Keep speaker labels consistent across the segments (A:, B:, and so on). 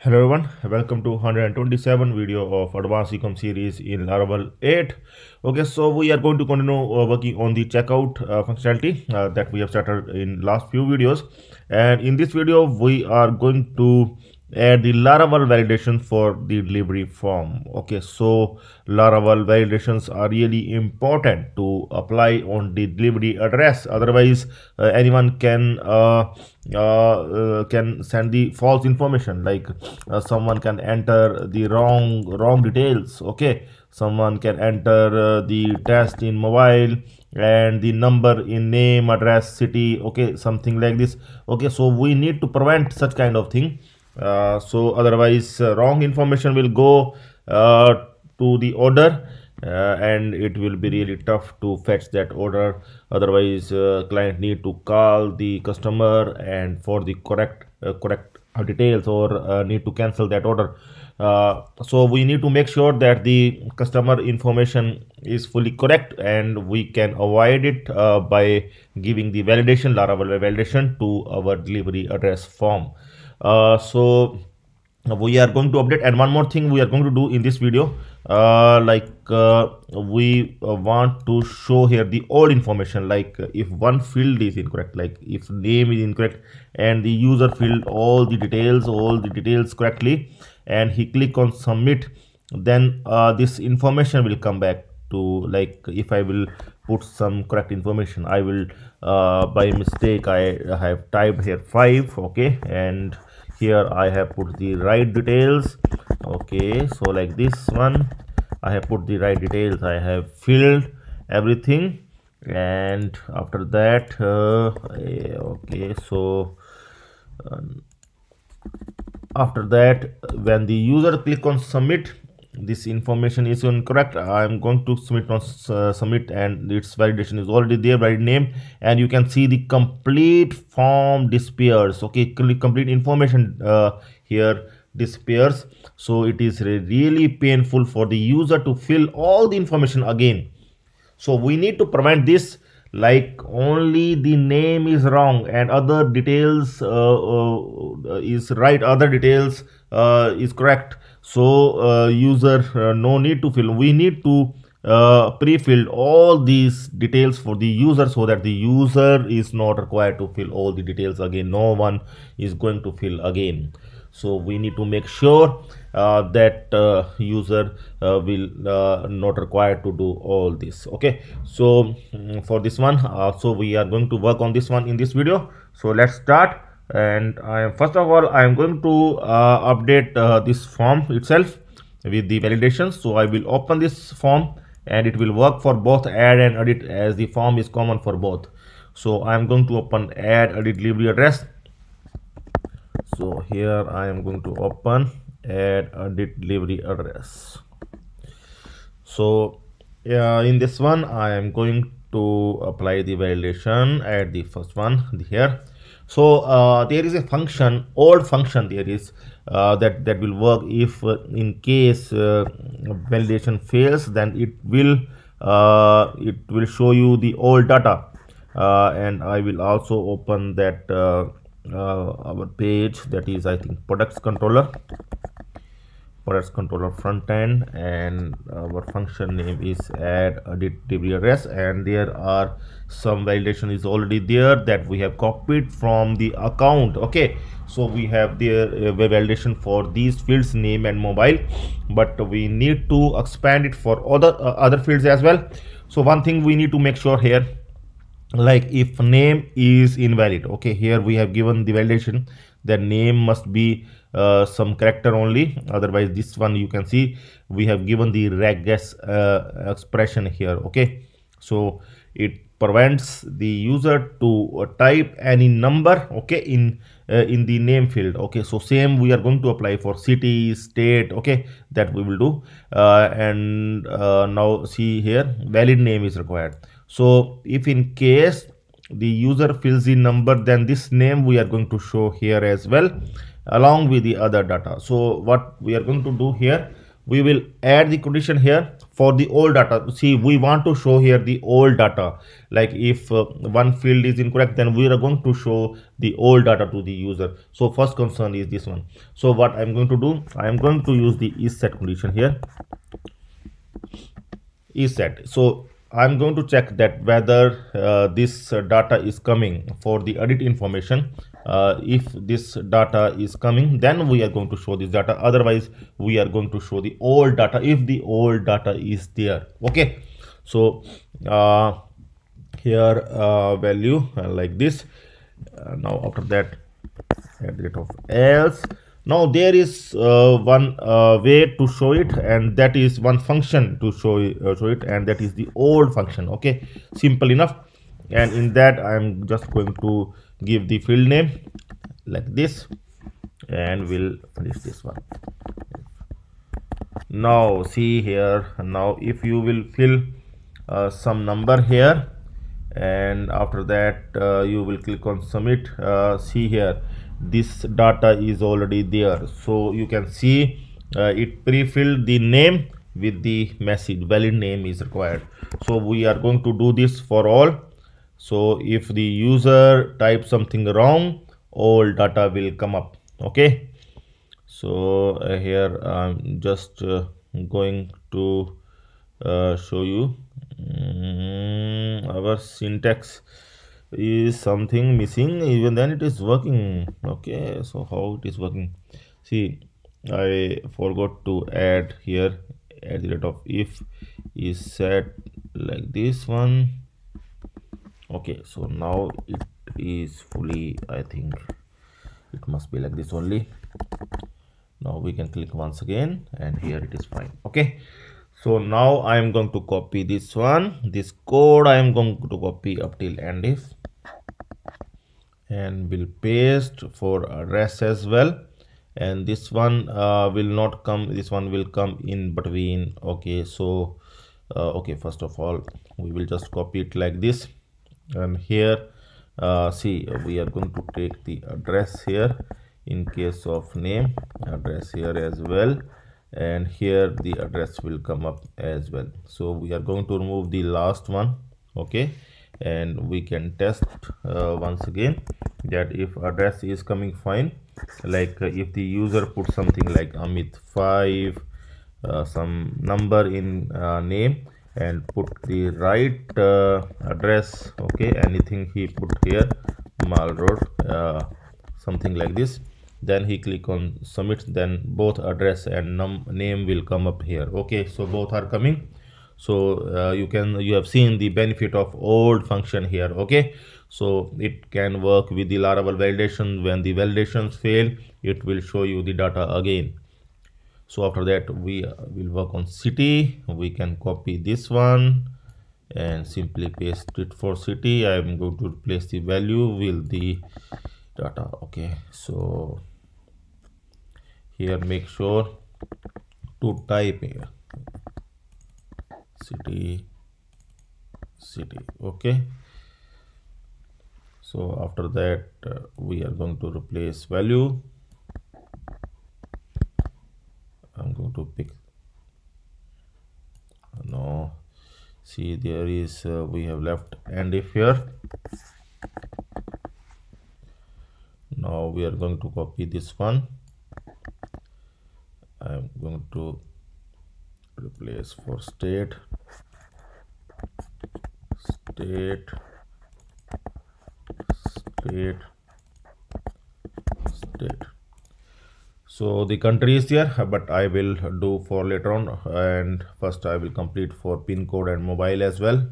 A: Hello everyone, welcome to 127 video of Advanced Ecom series in Laravel 8. Okay, so we are going to continue working on the checkout functionality that we have started in last few videos, and in this video we are going to add the Laravel validation for the delivery form. Okay, so Laravel validations are really important to apply on the delivery address. Otherwise anyone can send the false information, like someone can enter the wrong details. Okay, someone can enter the test in mobile and the number in name, address, city. Okay, something like this. Okay, so we need to prevent such kind of thing. So otherwise wrong information will go to the order, and it will be really tough to fetch that order. Otherwise client need to call the customer and for the correct details, or need to cancel that order. So we need to make sure that the customer information is fully correct, and we can avoid it by giving the Laravel validation to our delivery address form. So we are going to update, and one more thing we are going to do in this video, we want to show here the old information, like if one field is incorrect, like if name is incorrect and the user filled all the details correctly and he click on submit, then this information will come back to, like if I will put some correct information, I will by mistake I have typed here 5. Okay, and here I have put the right details. Okay, so like this one I have put the right details, I have filled everything, and after that okay, so after that when the user click on submit, this information is incorrect, I'm going to submit on submit, and its validation is already there, right name, and you can see the complete form disappears. Okay, complete information here disappears. So it is really painful for the user to fill all the information again. So we need to prevent this, like only the name is wrong and other details is right, other details is correct. So user no need to fill, we need to pre-fill all these details for the user, so that the user is not required to fill all the details again, no one is going to fill again. So we need to make sure that user will not required to do all this. Okay, so for this one so we are going to work on this one in this video. So let's start, and first of all I am going to update this form itself with the validations. So I will open this form, and it will work for both add and edit, as the form is common for both. So I am going to open add edit delivery address. So here I am going to open add edit delivery address. So in this one I am going to apply the validation at the first one here. So there is a function, old function there is that will work if in case validation fails, then it will show you the old data, and I will also open that our page, that is I think products controller front end, and our function name is add edit delivery address, and there are some validation is already there that we have copied from the account. Okay, so we have the validation for these fields, name and mobile, but we need to expand it for other fields as well. So one thing we need to make sure here, like if name is invalid, okay, here we have given the validation that name must be some character only, otherwise this one you can see we have given the regex expression here. Okay, so it prevents the user to type any number, okay, in the name field. Okay, so same we are going to apply for city, state. Okay, that we will do, and now see here valid name is required. So if in case the user fills the number, then this name we are going to show here as well, along with the other data. So what we are going to do here, we will add the condition here for the old data. See, we want to show here the old data. Like if one field is incorrect, then we are going to show the old data to the user. So first concern is this one. So what I'm going to do, I'm going to use the is set condition here. Is set. So I'm going to check that whether this data is coming for the edit information. If this data is coming, then we are going to show this data. Otherwise, we are going to show the old data if the old data is there. Okay. So here value like this. Now after that, at the rate of else. Now there is one way to show it, and that is one function to show it, and that is the old function. Okay, simple enough. And in that I am just going to give the field name like this, and we'll finish this one. Now see here, now if you will fill some number here, and after that you will click on submit. See here, this data is already there, so you can see it pre-filled the name with the message valid name is required. So we are going to do this for all. So if the user types something wrong, all data will come up. Okay, so here I'm just going to show you our syntax is something missing, even then it is working. Okay, so how it is working? See, I forgot to add here at the rate of if is set like this one. Okay, so now it is fully, I think it must be like this only. Now we can click once again, and here it is fine. Okay, so now I am going to copy this one, this code I am going to copy up till end if, and will paste for address as well. And this one will not come, this one will come in between. Okay, so okay, first of all we will just copy it like this, and here see, we are going to take the address here in case of name, address here as well, and here the address will come up as well. So we are going to remove the last one. Okay, and we can test once again that if address is coming fine, like if the user put something like Amit 5, some number in name, and put the right address. Okay, anything he put here, Mall Road, something like this, then he click on submit, then both address and name will come up here. Okay, so both are coming. So you have seen the benefit of old function here. Okay, so it can work with the Laravel validation. When the validations fail, it will show you the data again. So after that we will work on city. We can copy this one and simply paste it for city. I am going to replace the value with the data. Okay, so here make sure to type here city. Okay, so after that we are going to replace value. I'm going to pick, no, see there is we have left and if here. Now we are going to copy this one. I'm going to replace for state. So the country is there, but I will do for later on, and first I will complete for pin code and mobile as well.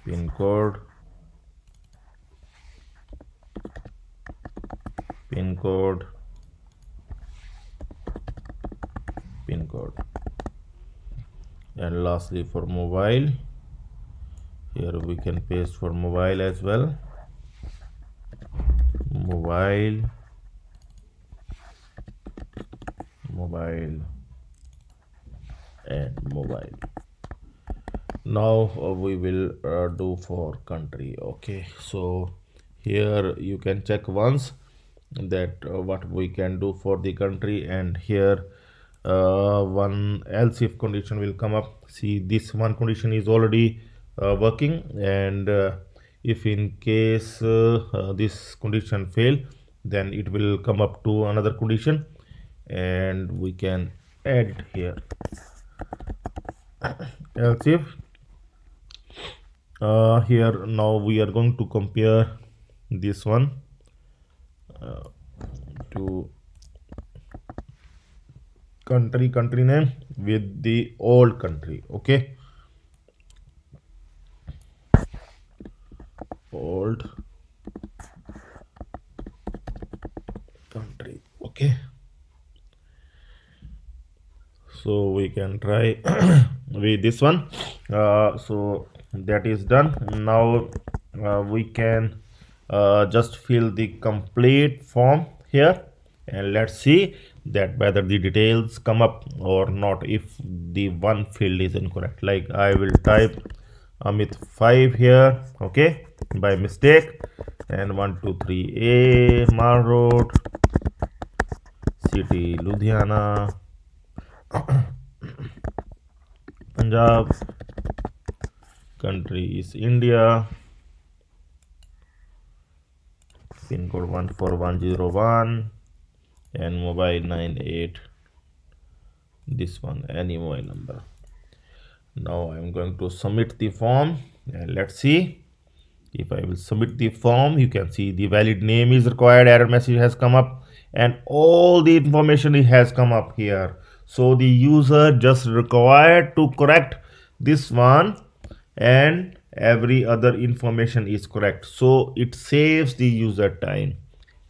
A: Pin code, and lastly for mobile, here we can paste for mobile as well. Mobile and mobile. Now we will do for country. Okay, so here you can check once that what we can do for the country. And here one else if condition will come up. See, this one condition is already working, and if in case this condition fail, then it will come up to another condition, and we can add it here. Else if here now we are going to compare this one to country name with the old country. Okay, old country. Okay, so we can try with this one. So that is done. Now we can just fill the complete form here, and let's see that whether the details come up or not if the one field is incorrect. Like I will type Amit 5 here, okay, by mistake, and 123A Mall Road, city Ludhiana, Punjab, country is India, pin code 14101, and mobile 98, this one, any mobile number. Now I'm going to submit the form, and let's see. If I will submit the form, you can see the valid name is required, error message has come up, and all the information has come up here. So the user just required to correct this one, and every other information is correct. So it saves the user time,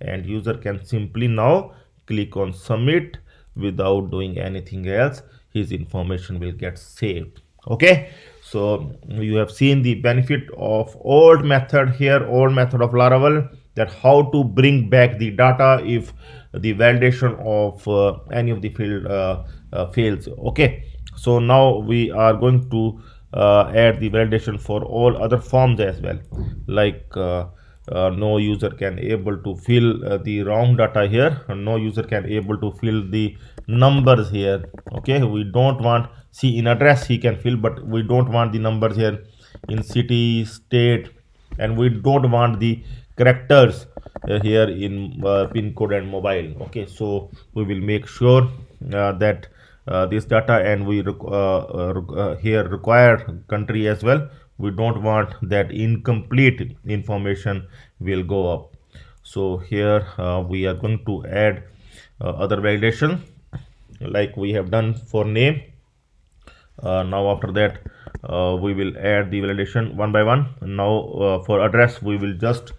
A: and user can simply now click on submit without doing anything else. His information will get saved. Okay, so you have seen the benefit of old method here, old method of Laravel, that how to bring back the data if the validation of any of the field fails. Okay, so now we are going to add the validation for all other forms as well, like no user can able to fill the wrong data here, no user can able to fill the numbers here. Okay, we don't want, see, in address he can fill, but we don't want the numbers here, in city, state, and we don't want the characters here in pin code and mobile. Okay, so we will make sure that this data, and we here require country as well. We don't want that incomplete information will go up. So here we are going to add other validation like we have done for name. Now after that we will add the validation one by one. Now for address we will just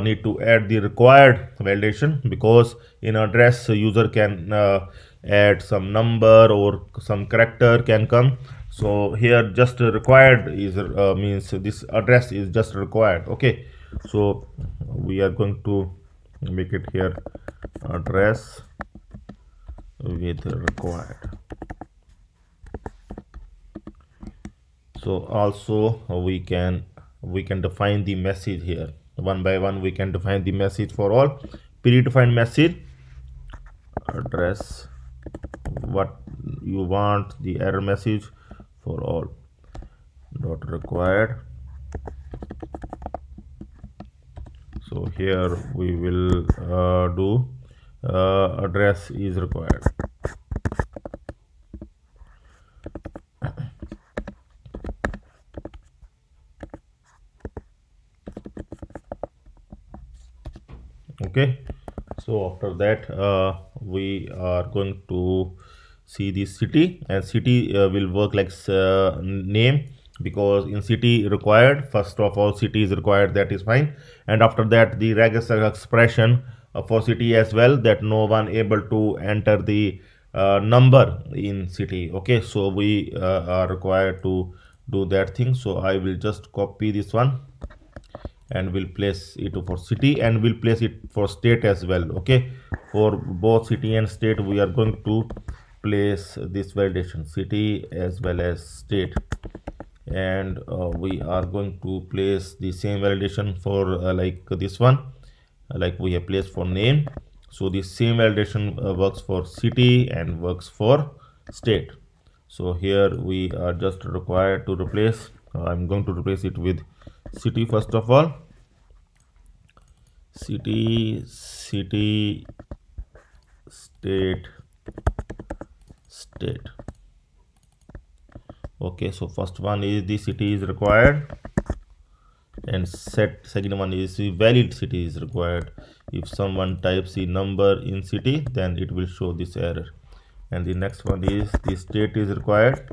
A: need to add the required validation, because in address user can add some number or some character can come. So here just required is means this address is just required. Okay, so we are going to make it here address with required. So also we can define the message here one by one. We can define the message for all. Predefined message, address what you want the error message for all, dot required. So here we will do address is required. Okay, so after that we are going to see the city, and city will work like name, because in city required, first of all city is required, that is fine, and after that the register expression for city as well, that no one able to enter the number in city. Okay, so we are required to do that thing. So I will just copy this one and we'll place it for city, and we'll place it for state as well. Okay, for both city and state we are going to place this validation, city as well as state, and we are going to place the same validation for like this one, like we have place for name. So the same validation works for city and works for state. So here we are just required to replace, I'm going to replace it with city first of all. City, state, state. Okay, so first one is the city is required, and second one is the valid city is required. If someone types the number in city, then it will show this error. And the next one is the state is required,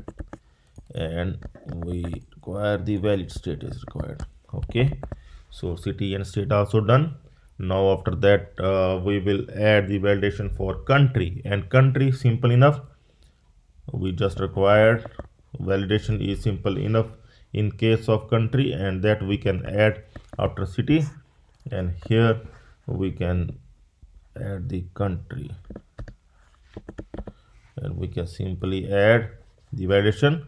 A: and we require the valid state is required. Okay, so city and state also done. Now after that we will add the validation for country, and country simple enough. We just required validation is simple enough in case of country, and that we can add after city, and here we can add the country, and we can simply add the validation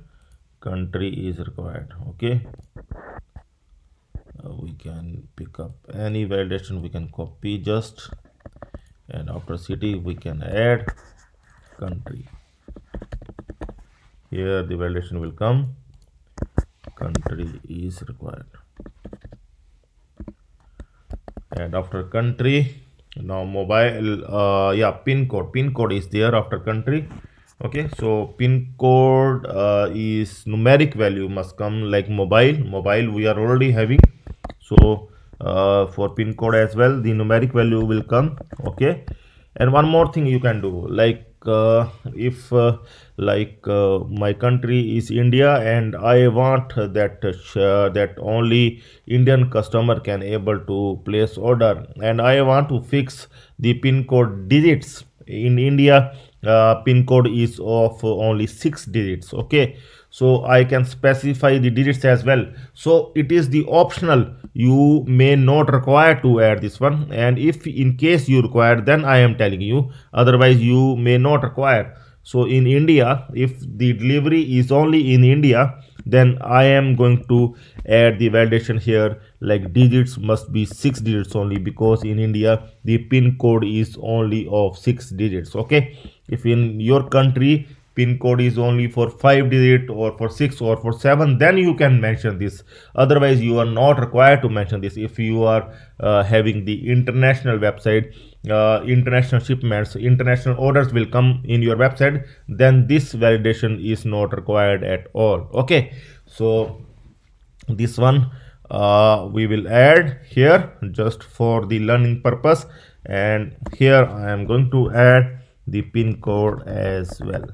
A: country is required. Okay, we can pick up any validation, we can copy just, and after city we can add country. Here the validation will come country is required, and after country, now mobile, yeah, pin code is there after country. Okay, so pin code is numeric value must come, like mobile we are already having. So for pin code as well the numeric value will come. Okay, and one more thing you can do, like if my country is India, and I want that only Indian customer can able to place order, and I want to fix the pin code digits in India. Pin code is of only 6 digits. Okay, so I can specify the digits as well. So it is the optional, you may not require to add this one, and if in case you require, then I am telling you, otherwise you may not require. So in India, if the delivery is only in India, then I am going to add the validation here, like digits must be 6 digits only, because in India the pin code is only of 6 digits. Okay, if in your country pin code is only for 5 digit or for 6 or for 7, then you can mention this, otherwise you are not required to mention this. If you are having the international website, international shipments, international orders will come in your website, then this validation is not required at all. Okay, so this one we will add here just for the learning purpose, and here I am going to add the pin code as well.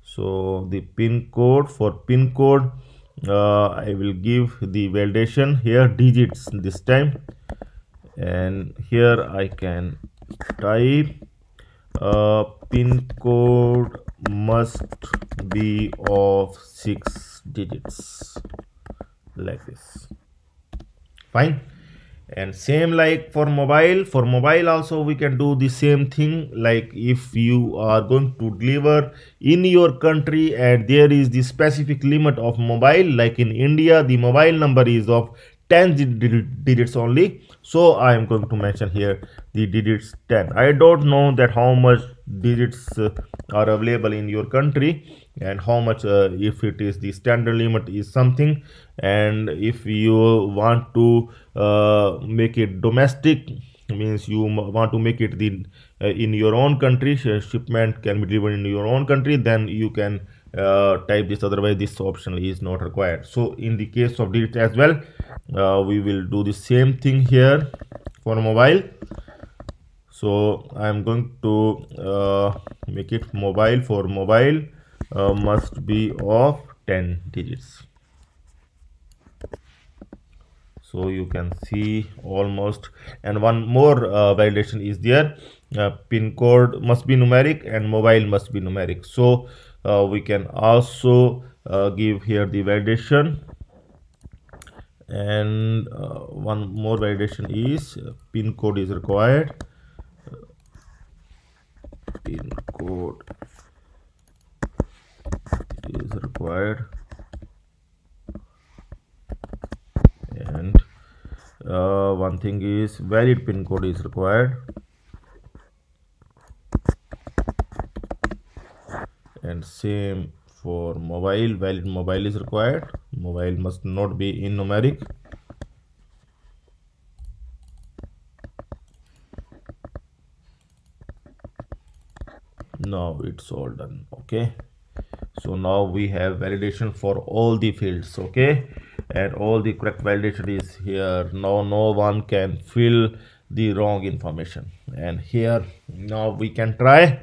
A: So the pin code, for pin code I will give the validation here digits this time, and here I can type pin code must be of 6 digits, like this. Fine. And same like for mobile also we can do the same thing, like if you are going to deliver in your country and there is the specific limit of mobile, like in India the mobile number is of 10 digits only, so I am going to mention here the digits 10. I don't know that how much digits are available in your country, and how much if it is the standard limit is something, and if you want to make it domestic, means you want to make it the in your own country, shipment can be delivered in your own country, then you can type this, otherwise this option is not required. So in the case of digit as well, we will do the same thing here for mobile. So I am going to make it mobile, for mobile must be of 10 digits. So you can see almost, and one more validation is there, pin code must be numeric and mobile must be numeric. So we can also give here the validation, and one more validation is pin code is required, pin code is required, and one thing is valid pin code is required, and same for mobile, valid mobile is required. Mobile must not be in numeric. Now it's all done. Okay, so now we have validation for all the fields. Okay, and all the correct validation is here. Now no one can fill the wrong information, and here now we can try.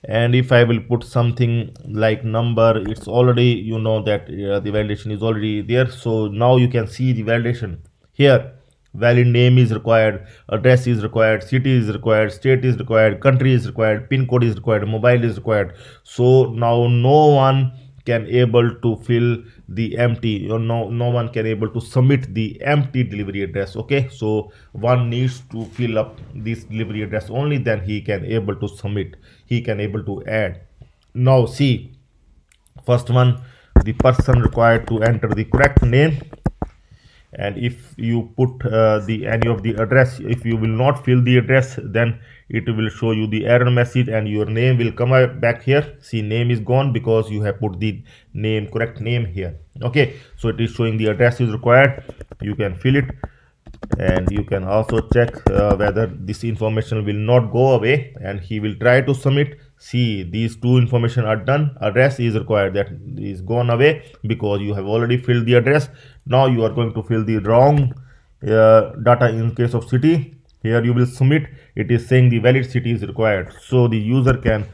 A: And if I will put something like number, it's already, you know that the validation is already there. So now you can see the validation here. Valid name is required, address is required, city is required, state is required, country is required, pin code is required, mobile is required. So now no one can able to fill the empty, or no one can able to submit the empty delivery address. Okay, so one needs to fill up this delivery address only, then he can able to submit, he can able to add. Now see, first one, the person required to enter the correct name, and if you put any of the address, if you will not fill the address, then it will show you the error message and your name will come back here. See, name is gone because you have put the name, correct name here. Okay, so it is showing the address is required. You can fill it, and you can also check whether this information will not go away, and he will try to submit. See, these two information are done. Address is required, that is gone away because you have already filled the address. Now you are going to fill the wrong data in case of city. Here you will submit, it is saying the valid city is required, so the user can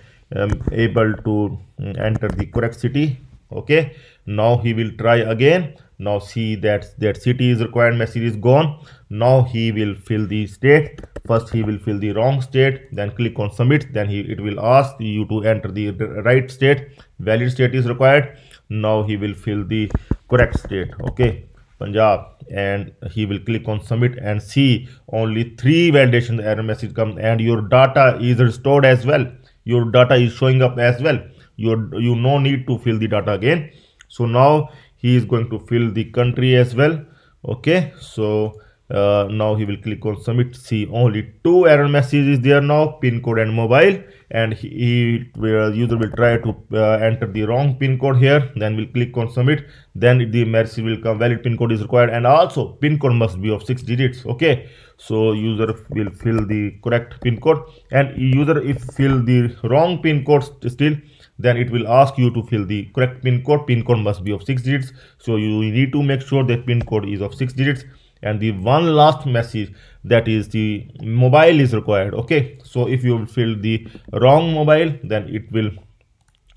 A: able to enter the correct city. Okay, now he will try again. Now see that city is required message is gone. Now he will fill the state. First he will fill the wrong state, then click on submit, then it will ask you to enter the right state. Valid state is required. Now he will fill the correct state. Okay, Punjab, and he will click on submit, and see only 3 validation error message come, and your data is restored as well. Your data is showing up as well. You no need to fill the data again. So now he is going to fill the country as well. Okay, so now he will click on submit. See, only 2 error messages there now, pin code and mobile, and user will try to enter the wrong pin code here, then will click on submit, then the message will come, valid pin code is required, and also pin code must be of 6 digits. Okay, so user will fill the correct pin code, and user if fill the wrong pin code still, then it will ask you to fill the correct pin code. Pin code must be of 6 digits, so you need to make sure that pin code is of 6 digits. And the one last message, that is the mobile is required. Okay, so if you fill the wrong mobile, then it will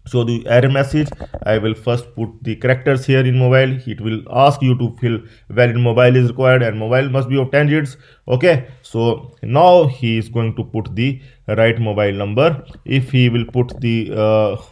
A: show the error message. I will first put the characters here in mobile. It will ask you to fill valid mobile is required, and mobile must be of 10 digits. Okay, so now he is going to put the right mobile number. If he will put the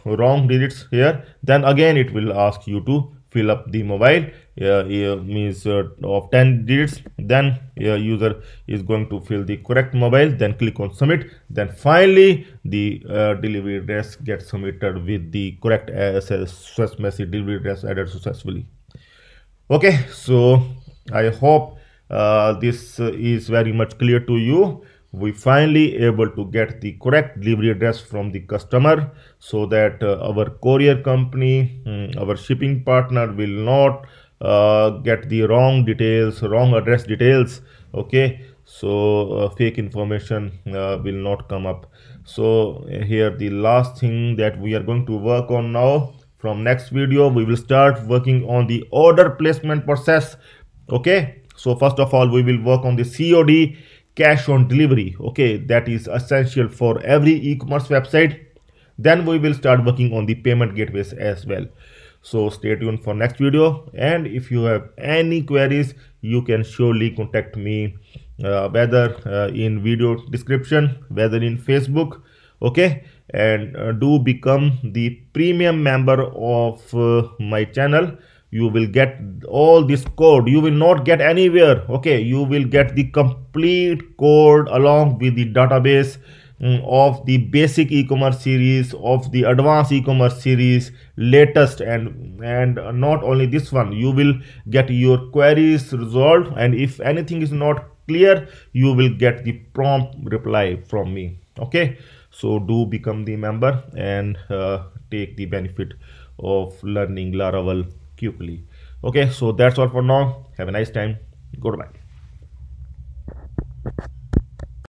A: wrong digits here, then again it will ask you to fill up the mobile means of 10 digits. Then user is going to fill the correct mobile, then click on submit, then finally the delivery address gets submitted with the correct success message, delivery address added successfully. Okay, so I hope this is very much clear to you. We finally able to get the correct delivery address from the customer, so that our courier company, our shipping partner will not get the wrong details, wrong address details. Okay, so fake information will not come up. So here the last thing that we are going to work on now. From next video we will start working on the order placement process. Okay, so first of all we will work on the COD, cash on delivery. Okay, that is essential for every e-commerce website. Then we will start working on the payment gateways as well. So stay tuned for next video, and if you have any queries, you can surely contact me, whether in video description, whether in Facebook. Okay, and do become the premium member of my channel. You will get all this code, you will not get anywhere. Okay, you will get the complete code along with the database of the basic e-commerce series, of the advanced e-commerce series, latest, and not only this one, you will get your queries resolved, and if anything is not clear, you will get the prompt reply from me. Okay, so do become the member and take the benefit of learning Laravel quickly. Okay, so that's all for now. Have a nice time. Goodbye.